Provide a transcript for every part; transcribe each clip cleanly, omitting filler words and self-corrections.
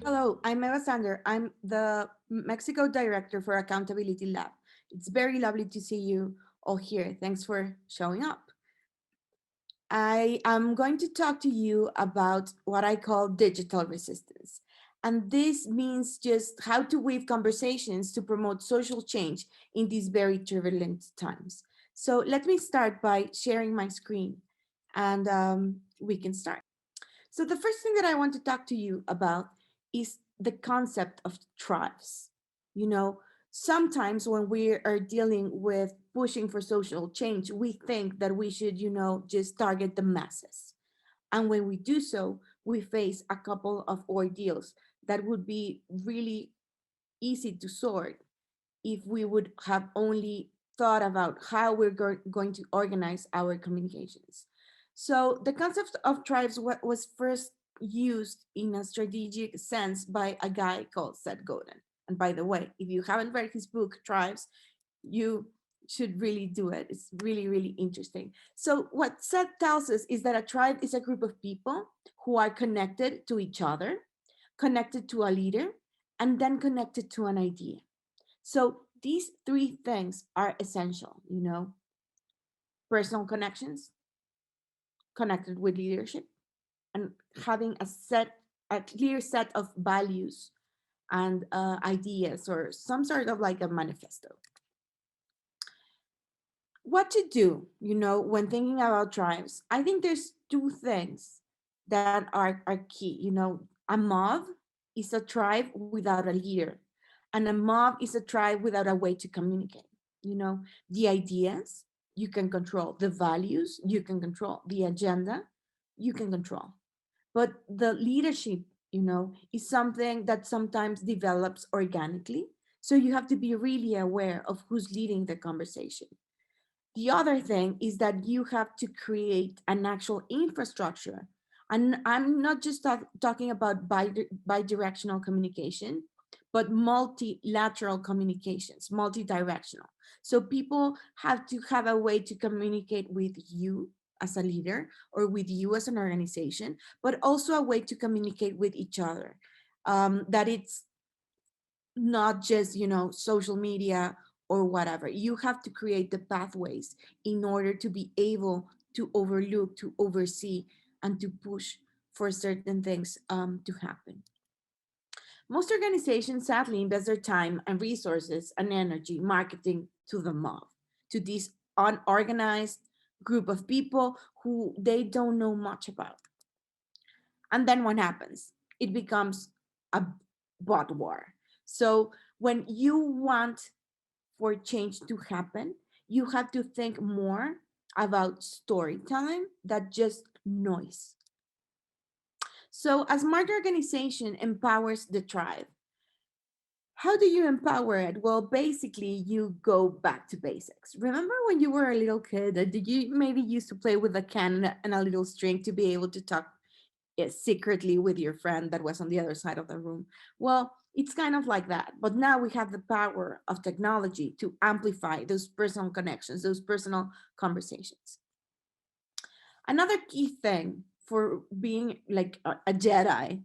Hello, I'm Eva Sander. I'm the Mexico Director for Accountability Lab. It's very lovely to see you all here. Thanks for showing up. I am going to talk to you about what I call digital resistance. And this means just how to weave conversations to promote social change in these very turbulent times. So let me start by sharing my screen and we can start. So the first thing that I want to talk to you about is the concept of tribes. You know, sometimes when we are dealing with pushing for social change, we think that we should, just target the masses. And when we do so, we face a couple of ordeals that would be really easy to sort if we would have only thought about how we're going to organize our communications. So the concept of tribes was first used in a strategic sense by a guy called Seth Godin. And by the way, if you haven't read his book, Tribes, you should really do it. It's really, really interesting. So what Seth tells us is that a tribe is a group of people who are connected to each other, connected to a leader, and then connected to an idea. So these three things are essential, personal connections, connected with leadership, and having a clear set of values and ideas or some sort of like a manifesto. What to do, when thinking about tribes? I think there's two things that are key. A mob is a tribe without a leader, and a mob is a tribe without a way to communicate. The ideas you can control, the values you can control, the agenda you can control. But the leadership, is something that sometimes develops organically. So you have to be really aware of who's leading the conversation. The other thing is that you have to create an actual infrastructure. And I'm not just talking about bidirectional communication, but multilateral communications, multidirectional. So people have to have a way to communicate with you as a leader or with you as an organization, but also a way to communicate with each other. That it's not just social media or whatever. You have to create the pathways in order to be able to overlook, to oversee, and to push for certain things to happen. Most organizations sadly invest their time and resources and energy marketing to the mob, to this unorganized group of people who they don't know much about. And then what happens? It becomes a bot war. So when you want for change to happen, you have to think more about storytelling than just noise. So a smart organization empowers the tribe. How do you empower it? Well, basically, you go back to basics. Remember when you were a little kid, did you maybe used to play with a can and a little string to be able to talk secretly with your friend that was on the other side of the room? Well, it's kind of like that. But now we have the power of technology to amplify those personal connections, those personal conversations. Another key thing for being like a Jedi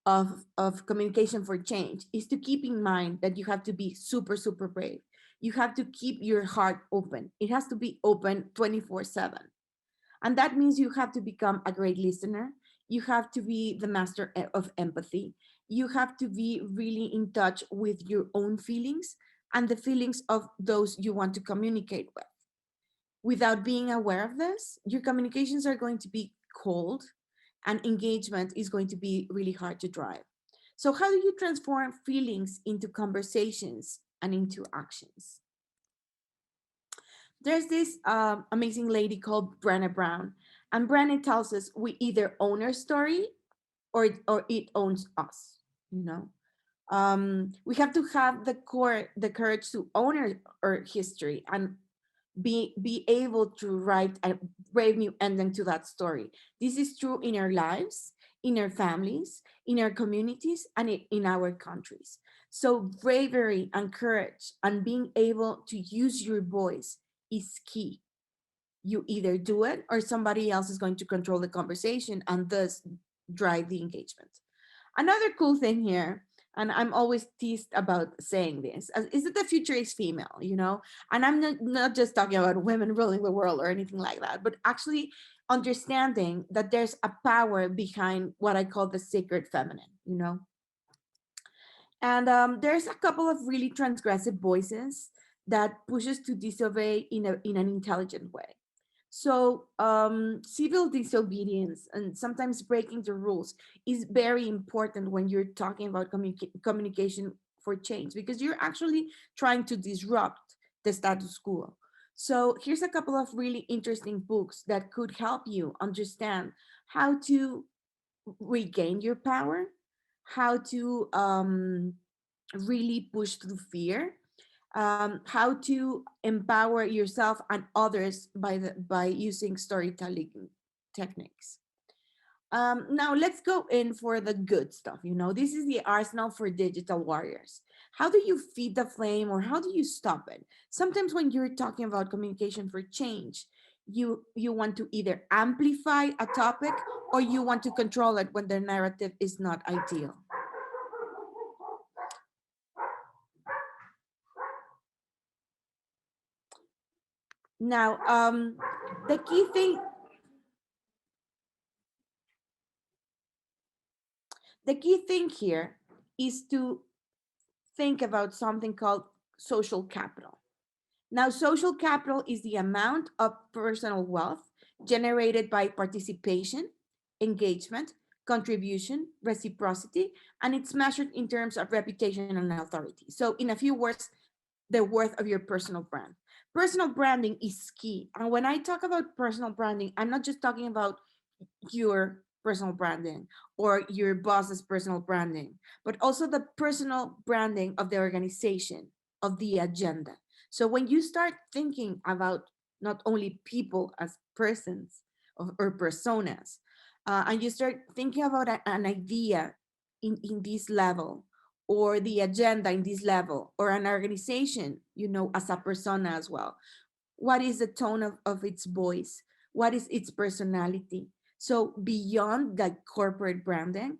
of communication for change is to keep in mind that you have to be super, super brave. You have to keep your heart open. It has to be open 24/7. And that means you have to become a great listener. You have to be the master of empathy. You have to be really in touch with your own feelings and the feelings of those you want to communicate with. Without being aware of this, your communications are going to be cold and engagement is going to be really hard to drive. So, how do you transform feelings into conversations and into actions? There's this amazing lady called Brené Brown, and Brené tells us we either own our story or it owns us. We have to have the courage to own our history and be able to write a brave new ending to that story. This is true in our lives, in our families, in our communities, and in our countries. So bravery and courage and being able to use your voice is key. You either do it or somebody else is going to control the conversation and thus drive the engagement. Another cool thing here, and I'm always teased about saying this, is that the future is female, you know? And I'm not just talking about women ruling the world or anything like that, but actually understanding that there's a power behind what I call the sacred feminine, you know? And there's a couple of really transgressive voices that pushes to disobey in an intelligent way. So civil disobedience and sometimes breaking the rules is very important when you're talking about communication for change, because you're actually trying to disrupt the status quo. So here's a couple of really interesting books that could help you understand how to regain your power, how to really push through fear, how to empower yourself and others by using storytelling techniques. Now let's go in for the good stuff. You know, this is the arsenal for digital warriors. How do you feed the flame, or how do you stop it? Sometimes when you're talking about communication for change, you want to either amplify a topic or you want to control it when the narrative is not ideal. Now, the key thing the key thing here is to think about something called social capital. Now, social capital is the amount of personal wealth generated by participation, engagement, contribution, reciprocity, and it's measured in terms of reputation and authority. So, in a few words, the worth of your personal brand. Personal branding is key. And when I talk about personal branding, I'm not just talking about your personal branding or your boss's personal branding, but also the personal branding of the organization, of the agenda. So when you start thinking about not only people as persons or personas, and you start thinking about an idea in this level, or the agenda in this level, or an organization, you know, as a persona as well, what is the tone of its voice, what is its personality. So beyond that corporate branding,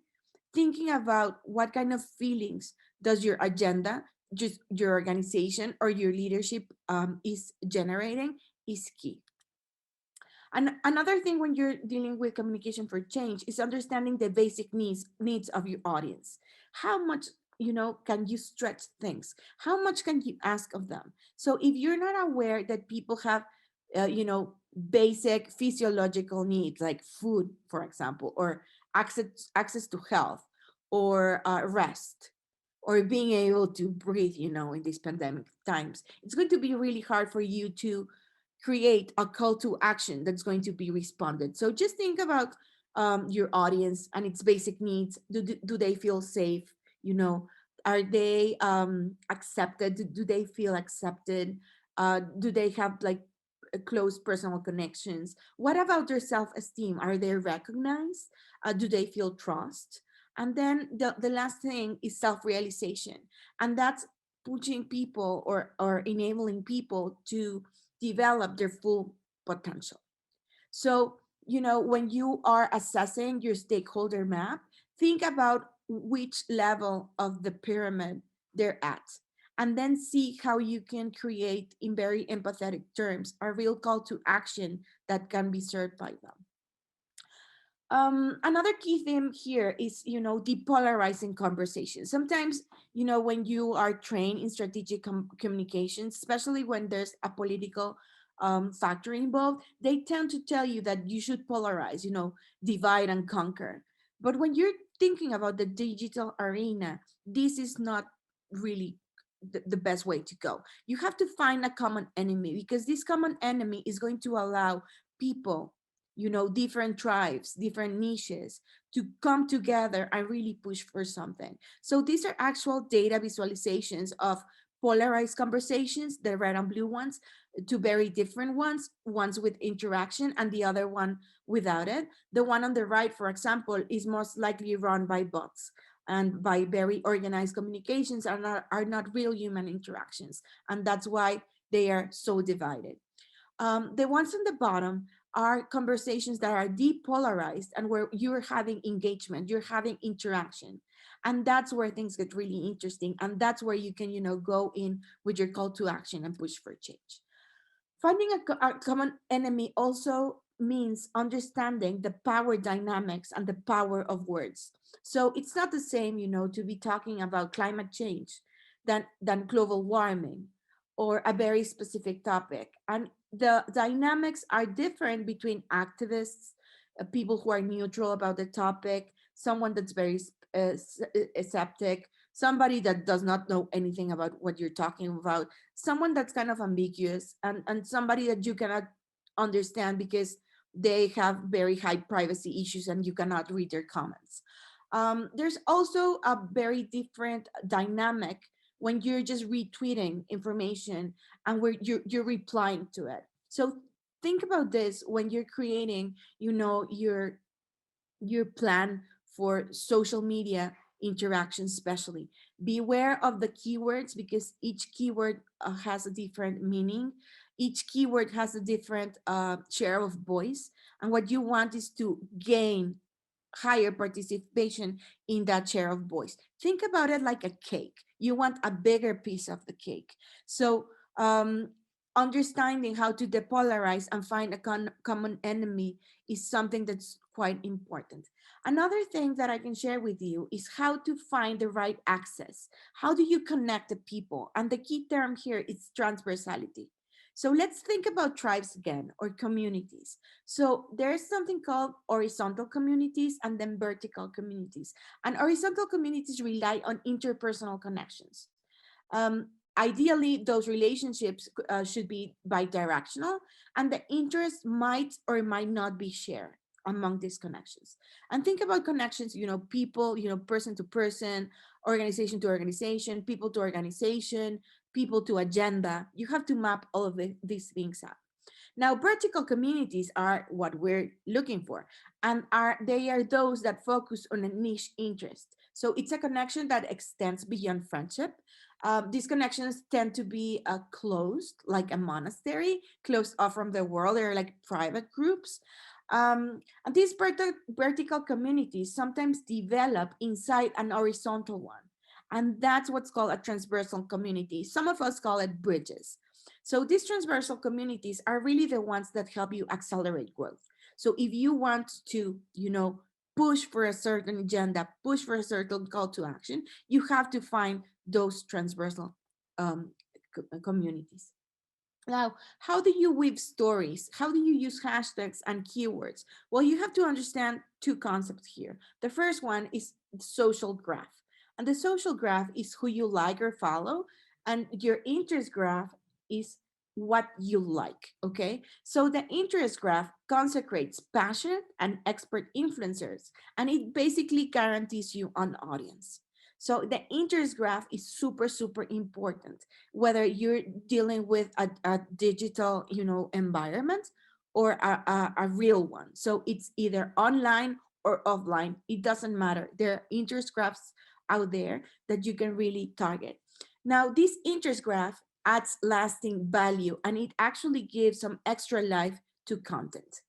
thinking about what kind of feelings does your agenda, just your organization or your leadership is generating, is key. And another thing when you're dealing with communication for change is understanding the basic needs of your audience. How much, you know, can you stretch things? How much can you ask of them? So if you're not aware that people have, you know, basic physiological needs like food, for example, or access to health, or rest, or being able to breathe, you know, in these pandemic times, it's going to be really hard for you to create a call to action that's going to be responded. So just think about your audience and its basic needs. Do they feel safe? You know, are they accepted? Do they feel accepted? Do they have like close personal connections? What about their self-esteem? Are they recognized? Do they feel trust? And then the last thing is self-realization. And that's pushing people or enabling people to develop their full potential. So, you know, when you are assessing your stakeholder map, think about which level of the pyramid they're at, and then see how you can create, in very empathetic terms, a real call to action that can be served by them. Another key theme here is, you know, depolarizing conversation. Sometimes, you know, when you are trained in strategic communications, especially when there's a political factor involved, they tend to tell you that you should polarize, you know, divide and conquer. But when you're thinking about the digital arena, this is not really the best way to go. You have to find a common enemy, because this common enemy is going to allow people, you know, different tribes, different niches, to come together and really push for something. So these are actual data visualizations of polarized conversations, the red and blue ones, to very different ones with interaction and the other one without it. The one on the right, for example, is most likely run by bots and by very organized communications, are not real human interactions. And that's why they are so divided. The ones on the bottom are conversations that are depolarized and where you're having engagement, you're having interaction. And that's where things get really interesting. And that's where you can, go in with your call to action and push for change. Finding a common enemy also means understanding the power dynamics and the power of words. So it's not the same, to be talking about climate change than global warming or a very specific topic. And the dynamics are different between activists, people who are neutral about the topic, someone that's very skeptic, somebody that does not know anything about what you're talking about, someone that's kind of ambiguous, and somebody that you cannot understand because they have very high privacy issues and you cannot read their comments. There's also a very different dynamic when you're just retweeting information and where you're replying to it. So think about this when you're creating, your plan for social media interaction, especially beware of the keywords, because each keyword has a different meaning, each keyword has a different share of voice, and what you want is to gain higher participation in that share of voice. Think about it like a cake. You want a bigger piece of the cake. So, understanding how to depolarize and find a common enemy is something that's quite important. Another thing that I can share with you is how to find the right access. How do you connect the people? And the key term here is transversality. So let's think about tribes again, or communities. So there's something called horizontal communities and then vertical communities. And horizontal communities rely on interpersonal connections. Ideally, those relationships should be bidirectional, and the interest might or might not be shared among these connections. And think about connections, people, person to person, organization to organization, people to organization, people to agenda. You have to map all of these things out. Now, vertical communities are what we're looking for, and they are those that focus on a niche interest. So it's a connection that extends beyond friendship. These connections tend to be closed, like a monastery, closed off from the world. They're like private groups. And these vertical communities sometimes develop inside an horizontal one. And that's what's called a transversal community. Some of us call it bridges. So these transversal communities are really the ones that help you accelerate growth. So if you want to, push for a certain agenda, push for a certain call to action, you have to find those transversal um, communities. Now, how do you weave stories? How do you use hashtags and keywords? Well, you have to understand two concepts here. The first one is social graph. And the social graph is who you like or follow, and your interest graph is what you like, okay? So the interest graph consecrates passionate and expert influencers, and it basically guarantees you an audience. So the interest graph is super, super important, whether you're dealing with a digital, environment, or a real one. So it's either online or offline. It doesn't matter. There are interest graphs out there that you can really target. Now, this interest graph adds lasting value, and it actually gives some extra life to content.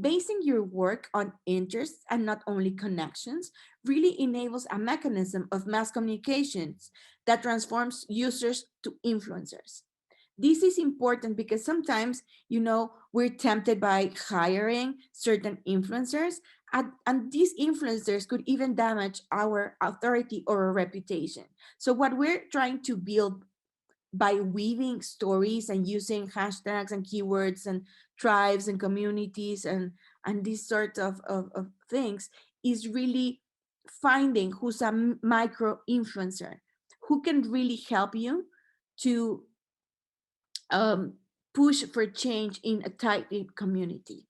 Basing your work on interests and not only connections really enables a mechanism of mass communications that transforms users to influencers. This is important because sometimes, we're tempted by hiring certain influencers, and these influencers could even damage our authority or reputation. So, what we're trying to build by weaving stories and using hashtags and keywords and tribes and communities and these sort of things is really finding who's a micro influencer who can really help you to um, push for change in a tight knit community.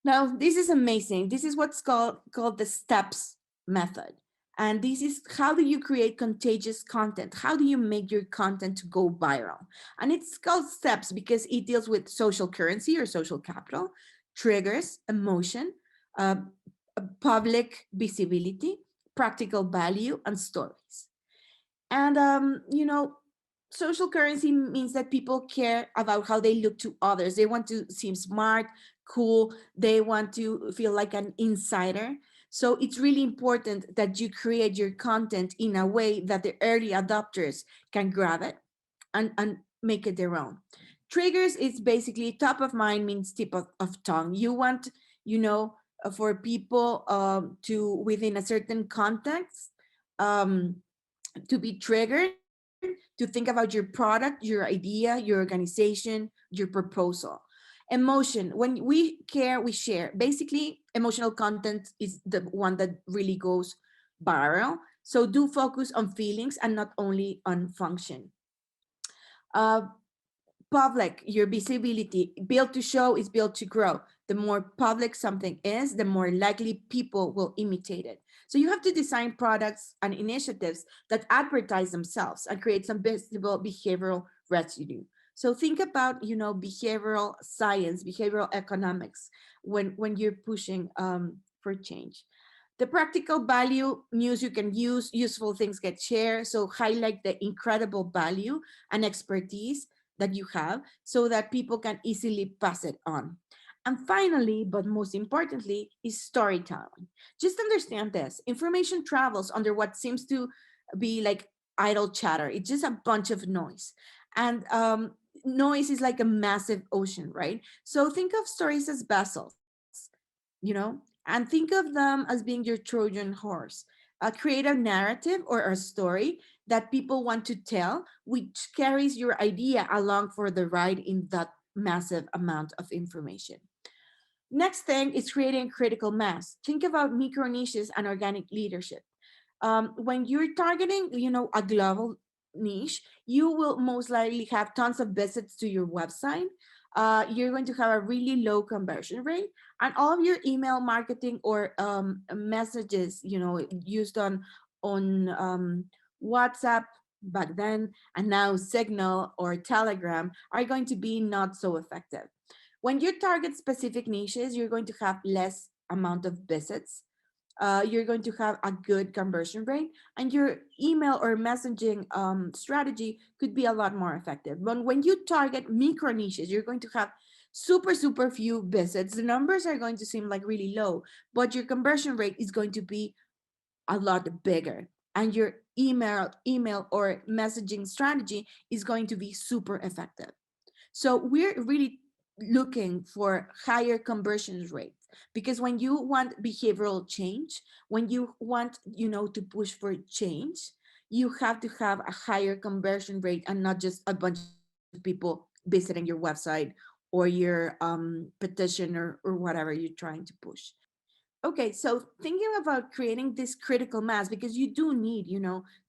Now, this is amazing. This is what's called the steps method. And this is how do you create contagious content? How do you make your content to go viral? And it's called steps because it deals with social currency or social capital, triggers, emotion, uh, public visibility, practical value, and stories. And social currency means that people care about how they look to others. They want to seem smart, cool. They want to feel like an insider. So it's really important that you create your content in a way that the early adopters can grab it and make it their own. Triggers is basically top of mind means tip of tongue. You want, you know, for people to within a certain context um, to be triggered to think about your product, your idea, your organization, your proposal. Emotion, when we care, we share. Basically, emotional content is the one that really goes viral. So do focus on feelings and not only on function. Uh, Public, your visibility, built to show is built to grow. The more public something is, the more likely people will imitate it. So you have to design products and initiatives that advertise themselves and create some visible behavioral residue. So think about, behavioral science, behavioral economics when you're pushing for change. The practical value, news you can use, useful things get shared. So highlight the incredible value and expertise that you have so that people can easily pass it on. And finally, but most importantly, is storytelling. Just understand this: information travels under what seems to be like idle chatter. It's just a bunch of noise. And noise is like a massive ocean, right? So think of stories as vessels, and think of them as being your Trojan horse. Create a narrative or a story that people want to tell, which carries your idea along for the ride in that massive amount of information. Next thing is creating critical mass. Think about micro niches and organic leadership. When you're targeting, a global niche, you will most likely have tons of visits to your website. You're going to have a really low conversion rate, and all of your email marketing or messages, used on WhatsApp back then, and now Signal or Telegram, are going to be not so effective. When you target specific niches, you're going to have less amount of visits, you're going to have a good conversion rate, and your email or messaging strategy could be a lot more effective. But when you target micro niches, you're going to have super, super few visits. The numbers are going to seem like really low, but your conversion rate is going to be a lot bigger. And your email or messaging strategy is going to be super effective. So we're really looking for higher conversion rates, because when you want behavioral change, when you want, to push for change, you have to have a higher conversion rate and not just a bunch of people visiting your website or your petition or whatever you're trying to push. Okay, so thinking about creating this critical mass, because you do need,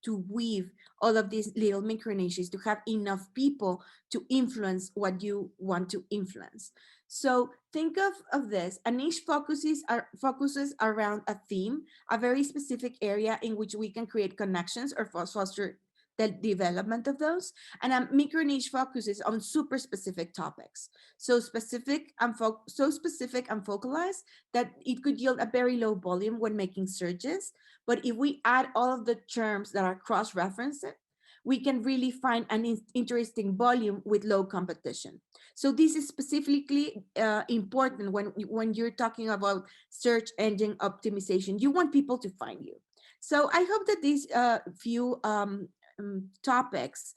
to weave all of these little micro niches to have enough people to influence what you want to influence. So think of this: a niche focuses around a theme, a very specific area in which we can create connections or foster the development of those. And a micro niche focuses on super specific topics, so specific and focalized that it could yield a very low volume when making searches. But if we add all of the terms that are cross-referenced, we can really find an interesting volume with low competition. So this is specifically important when you're talking about search engine optimization. You want people to find you. So I hope that these few topics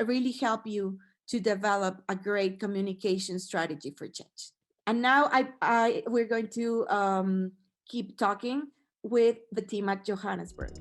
really help you to develop a great communication strategy for change. And now we're going to keep talking with the team at Johannesburg.